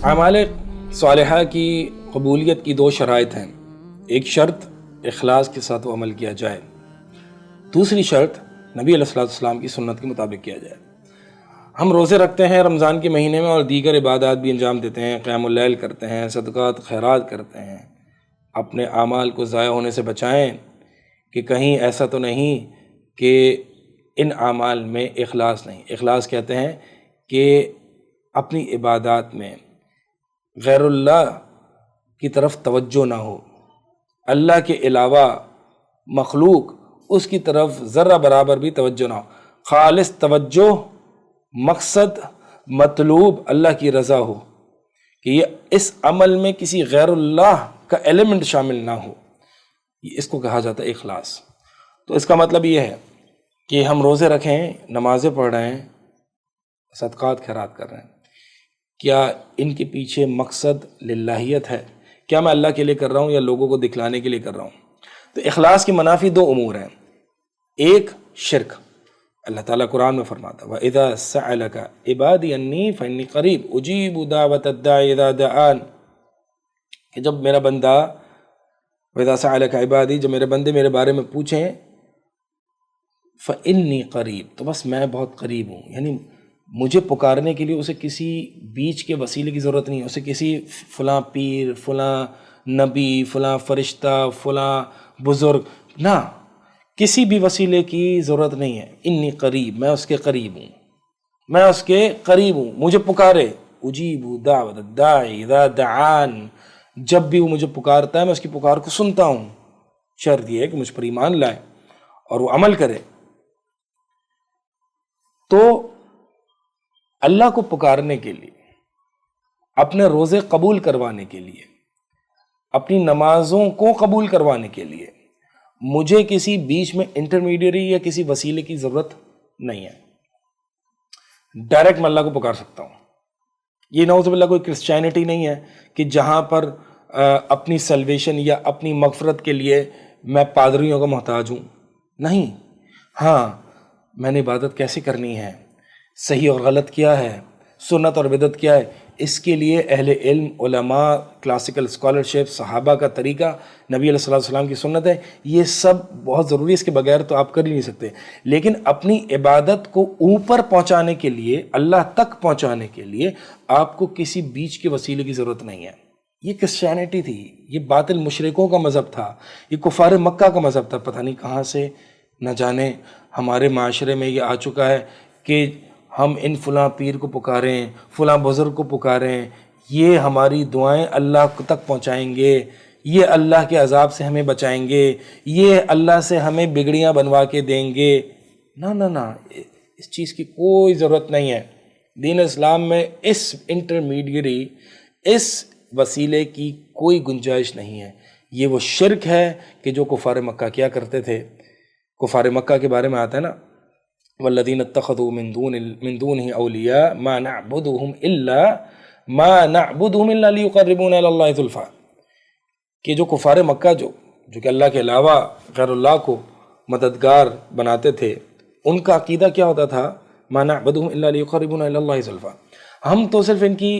اعمال صالحہ کی قبولیت کی دو شرائط ہیں۔ ایک شرط اخلاص کے ساتھ وہ عمل کیا جائے، دوسری شرط نبی علیہ السلام کی سنت کے مطابق کیا جائے۔ ہم روزے رکھتے ہیں رمضان کے مہینے میں اور دیگر عبادات بھی انجام دیتے ہیں، قیام اللیل کرتے ہیں، صدقات خیرات کرتے ہیں۔ اپنے اعمال کو ضائع ہونے سے بچائیں کہ کہیں ایسا تو نہیں کہ ان اعمال میں اخلاص نہیں۔ اخلاص کہتے ہیں کہ اپنی عبادات میں غیر اللہ کی طرف توجہ نہ ہو، اللہ کے علاوہ مخلوق اس کی طرف ذرہ برابر بھی توجہ نہ ہو، خالص توجہ، مقصد مطلوب اللہ کی رضا ہو، کہ یہ اس عمل میں کسی غیر اللہ کا ایلیمنٹ شامل نہ ہو، اس کو کہا جاتا ہے اخلاص۔ تو اس کا مطلب یہ ہے کہ ہم روزے رکھیں، نمازیں پڑھ رہے ہیں، صدقات خیرات کر رہے ہیں، کیا ان کے پیچھے مقصد للہیت ہے؟ کیا میں اللہ کے لیے کر رہا ہوں یا لوگوں کو دکھلانے کے لیے کر رہا ہوں؟ تو اخلاص کی منافی دو امور ہیں۔ ایک شرک، اللہ تعالیٰ قرآن میں فرماتا ہے وَإِذَا سَأَلَكَ عِبَادِي أَنِّي فَإِنِّي قَرِيبٌ أُجِيبُ دَعْوَةَ الدَّاعِ إِذَا دَعَانِ، کہ جب میرا بندہ وَإِذَا سَأَلَكَ عِبَادِي، جب میرے بندے میرے بارے میں پوچھیں، فَإِنِّي قَرِيب، تو بس میں بہت قریب ہوں، یعنی مجھے پکارنے کے لیے اسے کسی بیچ کے وسیلے کی ضرورت نہیں ہے، اسے کسی فلاں پیر، فلاں نبی، فلاں فرشتہ، فلاں بزرگ، نہ، کسی بھی وسیلے کی ضرورت نہیں ہے۔ انی قریب، میں اس کے قریب ہوں، میں اس کے قریب ہوں، مجھے پکارے، اجیب دعوت الداعی اذا دعان، جب بھی وہ مجھے پکارتا ہے میں اس کی پکار کو سنتا ہوں، شرط یہ ہے کہ مجھ پر ایمان لائے اور وہ عمل کرے۔ تو اللہ کو پکارنے کے لیے، اپنے روزے قبول کروانے کے لیے، اپنی نمازوں کو قبول کروانے کے لیے مجھے کسی بیچ میں انٹرمیڈیری یا کسی وسیلے کی ضرورت نہیں ہے، ڈائریکٹ میں اللہ کو پکار سکتا ہوں۔ یہ نعوذ باللہ کوئی کرسچینٹی نہیں ہے کہ جہاں پر اپنی سلویشن یا اپنی مغفرت کے لیے میں پادریوں کا محتاج ہوں، نہیں۔ ہاں، میں نے عبادت کیسے کرنی ہے، صحیح اور غلط کیا ہے، سنت اور بدعت کیا ہے، اس کے لیے اہل علم، علماء، کلاسیکل اسکالرشپ، صحابہ کا طریقہ، نبی علیہ السلام کی سنت ہے، یہ سب بہت ضروری ہے، اس کے بغیر تو آپ کر ہی نہیں سکتے۔ لیکن اپنی عبادت کو اوپر پہنچانے کے لیے، اللہ تک پہنچانے کے لیے آپ کو کسی بیچ کے وسیلے کی ضرورت نہیں ہے۔ یہ کرسچینٹی تھی، یہ باطل مشرکوں کا مذہب تھا، یہ کفار مکہ کا مذہب تھا، پتہ نہیں کہاں سے نہ جانے ہمارے معاشرے میں یہ آ چکا ہے کہ ہم ان فلاں پیر کو پکاریں، فلاں بزرگ کو پکاریں، یہ ہماری دعائیں اللہ تک پہنچائیں گے، یہ اللہ کے عذاب سے ہمیں بچائیں گے، یہ اللہ سے ہمیں بگڑیاں بنوا کے دیں گے۔ نہ نہ نہ، اس چیز کی کوئی ضرورت نہیں ہے۔ دین اسلام میں اس انٹرمیڈیری، اس وسیلے کی کوئی گنجائش نہیں ہے۔ یہ وہ شرک ہے کہ جو کفار مکہ کیا کرتے تھے۔ کفار مکہ کے بارے میں آتا ہے نا، والذین اتخذوا من دونہ اولیاء ما نعبدهم الا لیقربونا الی اللہ زلفیٰ، کہ جو کفار مکہ جو کہ اللہ کے علاوہ غیر اللہ کو مددگار بناتے تھے، ان کا عقیدہ کیا ہوتا تھا؟ ما نعبدهم الا لیقربونا الی اللہ زلفیٰ، ہم تو صرف ان کی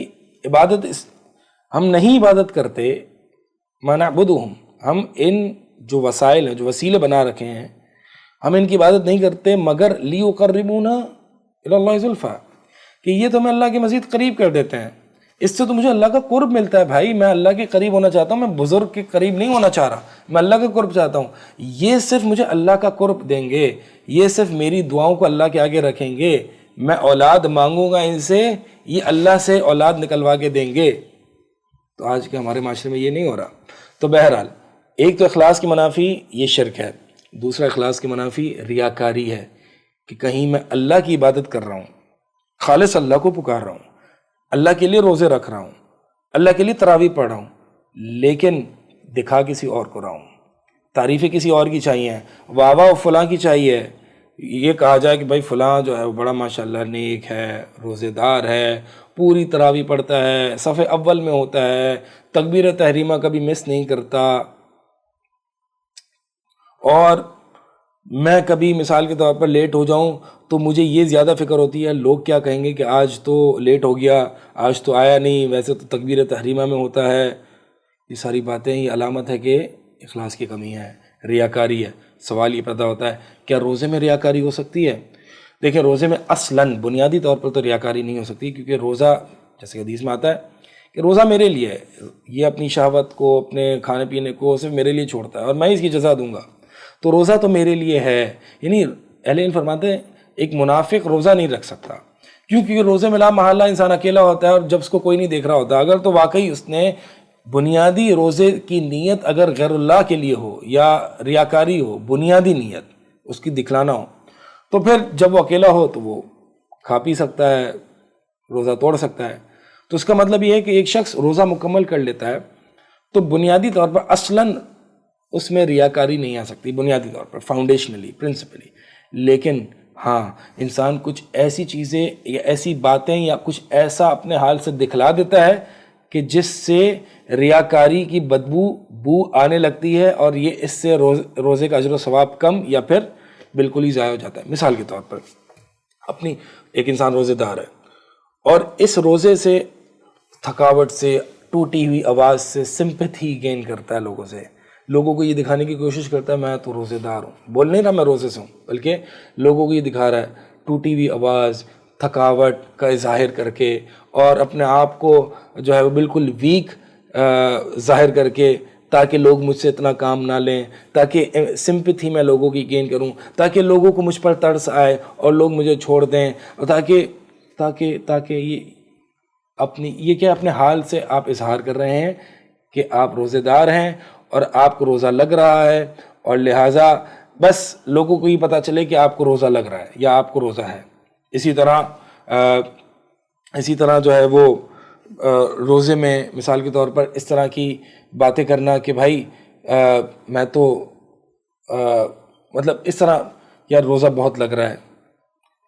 عبادت، ہم نہیں عبادت کرتے، ما نعبدهم، ہم ان جو وسائل ہیں، جو وسیلے بنا رکھے ہیں، ہم ان کی عبادت نہیں کرتے مگر لیقربونا الی اللہ زلفیٰ، کہ یہ تو ہمیں اللہ کے مزید قریب کر دیتے ہیں، اس سے تو مجھے اللہ کا قرب ملتا ہے۔ بھائی میں اللہ کے قریب ہونا چاہتا ہوں، میں بزرگ کے قریب نہیں ہونا چاہ رہا، میں اللہ کا قرب چاہتا ہوں۔ یہ صرف مجھے اللہ کا قرب دیں گے، یہ صرف میری دعاؤں کو اللہ کے آگے رکھیں گے، میں اولاد مانگوں گا ان سے، یہ اللہ سے اولاد نکلوا کے دیں گے۔ تو آج کے ہمارے معاشرے میں یہ نہیں ہو رہا۔ تو بہرحال ایک تو اخلاص کی منافی یہ شرک ہے، دوسرا اخلاص کی منافی ریاکاری ہے، کہ کہیں میں اللہ کی عبادت کر رہا ہوں، خالص اللہ کو پکار رہا ہوں، اللہ کے لیے روزے رکھ رہا ہوں، اللہ کے لیے تراویح پڑھ رہا ہوں، لیکن دکھا کسی اور کو رہا ہوں، تعریفیں کسی اور کی چاہیے، واہ واہ فلاں کی چاہیے، یہ کہا جائے کہ بھائی فلاں جو ہے وہ بڑا ماشاءاللہ نیک ہے، روزے دار ہے، پوری تراویح پڑھتا ہے، صف اول میں ہوتا ہے، تکبیر تحریمہ کبھی مس نہیں کرتا، اور میں کبھی مثال کے طور پر لیٹ ہو جاؤں تو مجھے یہ زیادہ فکر ہوتی ہے لوگ کیا کہیں گے کہ آج تو لیٹ ہو گیا، آج تو آیا نہیں، ویسے تو تکبیر تحریمہ میں ہوتا ہے. یہ ساری باتیں یہ علامت ہے کہ اخلاص کی کمی ہے، ریاکاری ہے. سوال یہ پیدا ہوتا ہے کیا روزے میں ریاکاری ہو سکتی ہے؟ دیکھیں روزے میں اصلاً بنیادی طور پر تو ریاکاری نہیں ہو سکتی، کیونکہ روزہ جیسے حدیث میں آتا ہے کہ روزہ میرے لیے ہے، یہ اپنی شہوت کو، اپنے کھانے پینے کو صرف میرے لیے چھوڑتا ہے اور میں اس کی جزا دوں گا. تو روزہ تو میرے لیے ہے. یعنی اہل علم فرماتے ہیں ایک منافق روزہ نہیں رکھ سکتا، کیونکہ روزے میں لا محالہ انسان اکیلا ہوتا ہے اور جب اس کو کوئی نہیں دیکھ رہا ہوتا. اگر تو واقعی اس نے بنیادی روزے کی نیت اگر غیر اللہ کے لیے ہو یا ریاکاری ہو، بنیادی نیت اس کی دکھلانا ہو، تو پھر جب وہ اکیلا ہو تو وہ کھا پی سکتا ہے، روزہ توڑ سکتا ہے. تو اس کا مطلب یہ ہے کہ ایک شخص روزہ مکمل کر لیتا ہے تو بنیادی طور پر اصلاً اس میں ریاکاری نہیں آ سکتی، بنیادی طور پر فاؤنڈیشنلی پرنسپلی. لیکن ہاں انسان کچھ ایسی چیزیں یا ایسی باتیں یا کچھ ایسا اپنے حال سے دکھلا دیتا ہے کہ جس سے ریاکاری کی بو آنے لگتی ہے، اور یہ اس سے روزے کا اجر و ثواب کم یا پھر بالکل ہی ضائع ہو جاتا ہے. مثال کے طور پر اپنی ایک انسان روزے دار ہے اور اس روزے سے تھکاوٹ سے، ٹوٹی ہوئی آواز سے سمپتھی گین کرتا ہے لوگوں سے، لوگوں کو یہ دکھانے کی کوشش کرتا ہے میں تو روزے دار ہوں. بول نہیں رہا میں روزے سے ہوں، بلکہ لوگوں کو یہ دکھا رہا ہے ٹوٹی ہوئی آواز، تھکاوٹ کا اظہار کر کے، اور اپنے آپ کو جو ہے وہ بالکل ویک ظاہر کر کے، تاکہ لوگ مجھ سے اتنا کام نہ لیں، تاکہ سمپتھی میں لوگوں کی گین کروں، تاکہ لوگوں کو مجھ پر ترس آئے اور لوگ مجھے چھوڑ دیں، اور تاکہ یہ کیا اپنے حال سے آپ اظہار کر رہے ہیں کہ آپ روزے دار ہیں اور آپ کو روزہ لگ رہا ہے، اور لہٰذا بس لوگوں کو یہ پتہ چلے کہ آپ کو روزہ لگ رہا ہے یا آپ کو روزہ ہے. اسی طرح جو ہے وہ روزے میں مثال کے طور پر اس طرح کی باتیں کرنا کہ بھائی میں تو مطلب اس طرح یار روزہ بہت لگ رہا ہے،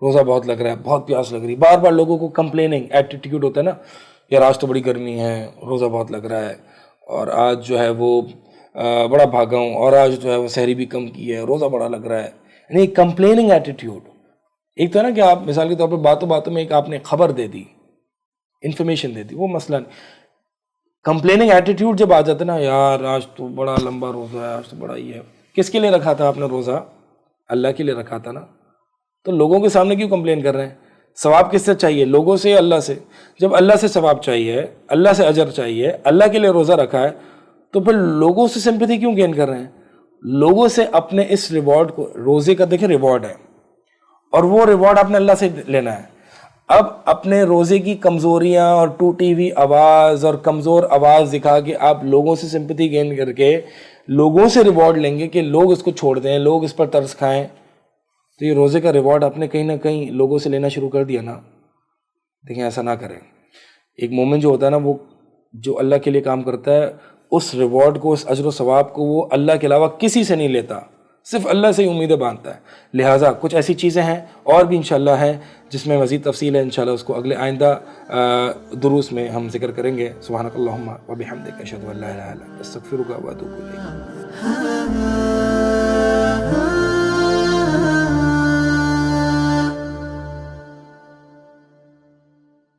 بہت پیاس لگ رہی ہے، بار بار لوگوں کو کمپلیننگ ایٹیٹیوڈ ہوتا ہے نا، یار آج تو بڑی گرمی ہے، روزہ بہت لگ رہا ہے، اور آج جو ہے وہ بڑا بھاگا ہوں، اور آج جو ہے وہ سحری بھی کم کی ہے، روزہ بڑا لگ رہا ہے. یعنی کمپلیننگ ایٹیٹیوڈ. ایک تو ہے نا کہ آپ مثال کے طور پر باتوں باتوں میں ایک آپ نے خبر دے دی، انفارمیشن دے دی، وہ مثلاً کمپلیننگ ایٹیٹیوڈ جب آ جاتا ہے نا، یار آج تو بڑا لمبا روزہ ہے، آج تو بڑا یہ ہے. کس کے لیے رکھا تھا آپ نے روزہ؟ اللہ کے لیے رکھا تھا نا. تو لوگوں کے سامنے کیوں کمپلین کر رہے ہیں؟ ثواب کس سے چاہیے؟ لوگوں سے یا اللہ سے؟ جب اللہ سے ثواب چاہیے، اللہ سے اجر چاہیے، اللہ کے لیے روزہ رکھا ہے، تو پھر لوگوں سے سمپتھی کیوں گین کر رہے ہیں؟ لوگوں سے اپنے اس ریوارڈ کو، روزے کا دیکھیں ریوارڈ ہے، اور وہ ریوارڈ آپ نے اللہ سے لینا ہے. اب اپنے روزے کی کمزوریاں اور ٹوٹی ہوئی آواز اور کمزور آواز دکھا کے آپ لوگوں سے سمپتھی گین کر کے لوگوں سے ریوارڈ لیں گے کہ لوگ اس کو چھوڑ دیں، لوگ اس پر ترس کھائیں، تو یہ روزے کا ریوارڈ آپ نے کہیں نہ کہیں لوگوں سے لینا شروع کر دیا نا. دیکھیں ایسا نہ کریں. ایک مومن جو ہوتا ہے نا، وہ جو اللہ کے لیے کام کرتا ہے، اس ریوارڈ کو، اس اجر و ثواب کو وہ اللہ کے علاوہ کسی سے نہیں لیتا، صرف اللہ سے ہی امیدیں باندھتا ہے. لہٰذا کچھ ایسی چیزیں ہیں اور بھی انشاءاللہ ہیں جس میں مزید تفصیل ہے، انشاءاللہ اس کو اگلے آئندہ دروس میں ہم ذکر کریں گے. سبحانک اللہم و بحمدک، اشہد ان لا الہ الا انت، استغفرک و اتوب الیک.